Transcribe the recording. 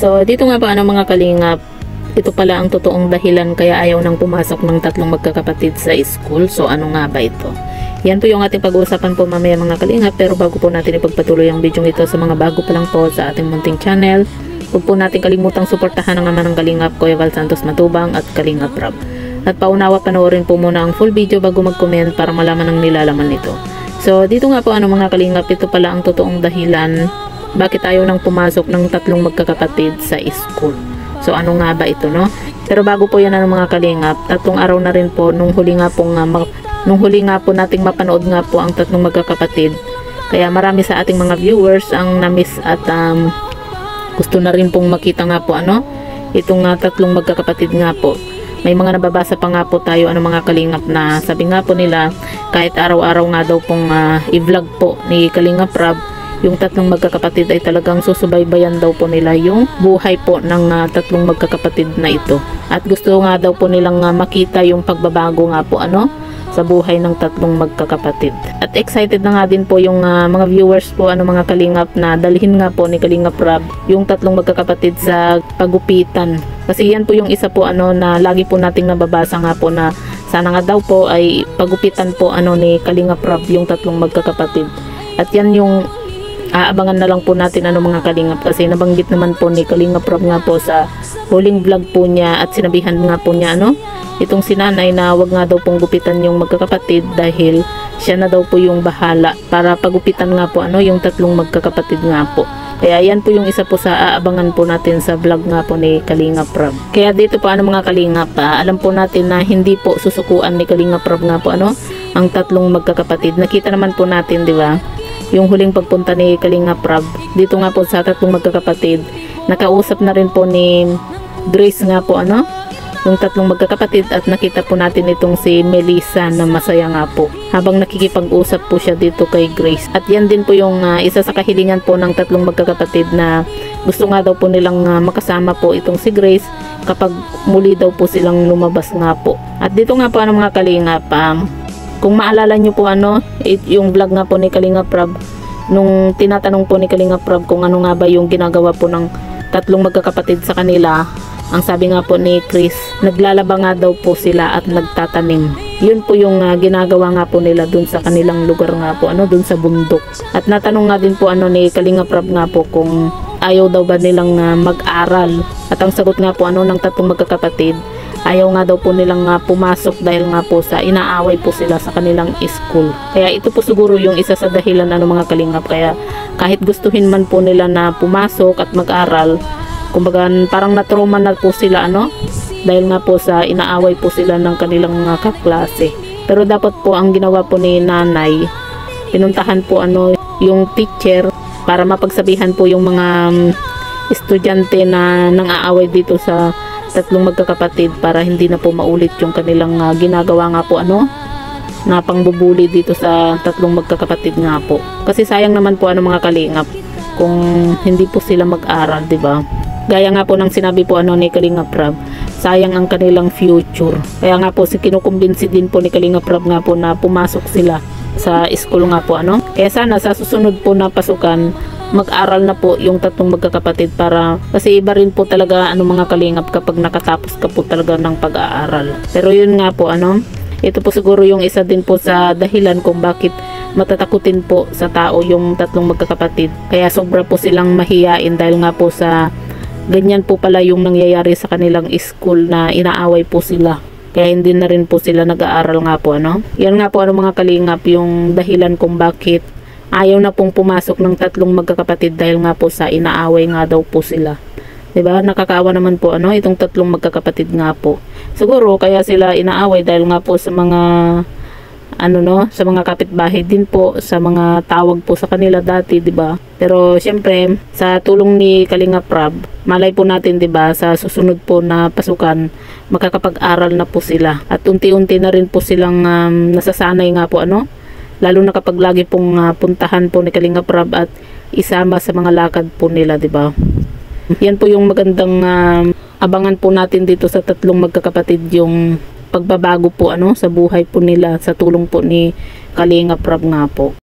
So dito nga pa mga kalingap, ito pala ang totoong dahilan kaya ayaw nang pumasok ng tatlong magkakapatid sa school. So ano nga ba ito? Yan po yung ating pag-uusapan po mamaya mga kalingap. Pero bago po natin ipagpatuloy ang video ito, sa mga bago pa lang po sa ating munting channel, huwag po natin kalimutang suportahan ang ama ng Kalingap, Kuya Val Santos Matubang at Kalingap Rab. At paunawa panoorin po muna ang full video bago mag-comment para malaman ang nilalaman nito. So dito nga po mga kalingap, ito pala ang totoong dahilan bakit ayaw nang pumasok ng tatlong magkakapatid sa school. So ano nga ba ito, no? Pero bago po yan mga kalingap, tatlong araw na rin po nung huli nga po nating mapanood nga po ang tatlong magkakapatid. Kaya marami sa ating mga viewers ang na-miss at gusto na rin pong makita nga po itong tatlong magkakapatid nga po. May mga nababasa pa nga po tayo mga kalingap na sabi nga po nila kahit araw-araw nga daw pong i-vlog po ni Kalingap Rab, yung tatlong magkakapatid ay talagang susubaybayan daw po nila yung buhay po ng tatlong magkakapatid na ito. At gusto nga daw po nilang makita yung pagbabago nga po sa buhay ng tatlong magkakapatid. At excited na nga din po yung mga viewers po mga kalingap na dalhin nga po ni Kalingap Rab yung tatlong magkakapatid sa pagupitan. Kasi yan po yung isa po na lagi po nating nababasa nga po na sana nga daw po ay pagupitan po ni Kalingap Rab yung tatlong magkakapatid. At yan yung aabangan na lang po natin mga kalingap, kasi nabanggit naman po ni Kalingap Rab nga po sa huling vlog po niya at sinabihan nga po niya itong sinanay na wag nga daw pong gupitan yung magkakapatid dahil siya na daw po yung bahala para pagupitan nga po yung tatlong magkakapatid nga po. Kaya yan po yung isa po sa aabangan po natin sa vlog nga po ni Kalingap Rab. Kaya dito po mga kalingap, alam po natin na hindi po susukuan ni Kalingap Rab nga po ang tatlong magkakapatid. Nakita naman po natin, di ba? Yung huling pagpunta ni Kalingap Rab dito nga po sa tatlong magkakapatid, nakausap na rin po ni Grace nga po yung tatlong magkakapatid, at nakita po natin itong si Melissa na masaya nga po habang nakikipag-usap po siya dito kay Grace. At yan din po yung isa sa kahilingan po ng tatlong magkakapatid na gusto nga daw po nilang makasama po itong si Grace kapag muli daw po silang lumabas nga po. At dito nga po mga kalingap, kung maalala nyo po yung vlog nga po ni Kalingap Rab, nung tinatanong po ni Kalingap Rab kung ano nga ba yung ginagawa po ng tatlong magkakapatid sa kanila, ang sabi nga po ni Chris, naglalaba nga daw po sila at nagtatanim. Yun po yung ginagawa nga po nila dun sa kanilang lugar nga po, dun sa bundok. At natanong nga din po ni Kalingap Rab nga po kung ayaw daw ba nilang mag-aral. At ang sagot nga po ng tatlong magkakapatid, ayaw nga daw po nilang pumasok dahil nga po sa inaaway po sila sa kanilang school. Kaya ito po siguro yung isa sa dahilan mga kalingap. Kaya kahit gustuhin man po nila na pumasok at mag-aral, kumbaga parang natrauma na po sila dahil nga po sa inaaway po sila ng kanilang kaklase. Pero dapat po ang ginawa po ni nanay, pinuntahan po yung teacher para mapagsabihan po yung mga estudyante na nang-aaway dito sa tatlong magkakapatid para hindi na po maulit yung kanilang ginagawa nga po na pangbubuli dito sa tatlong magkakapatid nga po. Kasi sayang naman po mga kalingap kung hindi po sila mag-aral, di ba? Gaya nga po ng sinabi po ni Kalingap Rab, sayang ang kanilang future. Kaya nga po kinukumbinsi din po ni Kalingap Rab nga po na pumasok sila sa school nga po Kaya sana sa susunod po na pasukan, mag-aral na po yung tatlong magkakapatid para kasi iba rin po talaga mga kalingap kapag nakatapos ka po talaga ng pag-aaral. Pero yun nga po ito po siguro yung isa din po sa dahilan kung bakit matatakutin po sa tao yung tatlong magkakapatid. Kaya sobra po silang mahiyain dahil nga po sa ganyan po pala yung nangyayari sa kanilang school na inaaway po sila. Kaya hindi na rin po sila nag-aaral nga po Yan nga po mga kalingap yung dahilan kung bakit ayaw na pong pumasok ng tatlong magkakapatid dahil nga po sa inaaway nga daw po sila. Diba? Nakakaawa naman po itong tatlong magkakapatid nga po. Siguro kaya sila inaaway dahil nga po sa mga sa mga kapitbahay din po, sa mga tawag po sa kanila dati, diba? Pero syempre sa tulong ni Kalingap Rab, malay po natin, diba, sa susunod po na pasukan makakapag-aral na po sila at unti-unti na rin po silang nasasanay nga po lalo na kapag lagi pong puntahan po ni Kalingap Rab at isama sa mga lakad po nila, di ba? Yan po yung magandang abangan po natin dito sa tatlong magkakapatid, yung pagbabago po sa buhay po nila sa tulong po ni Kalingap Rab nga po.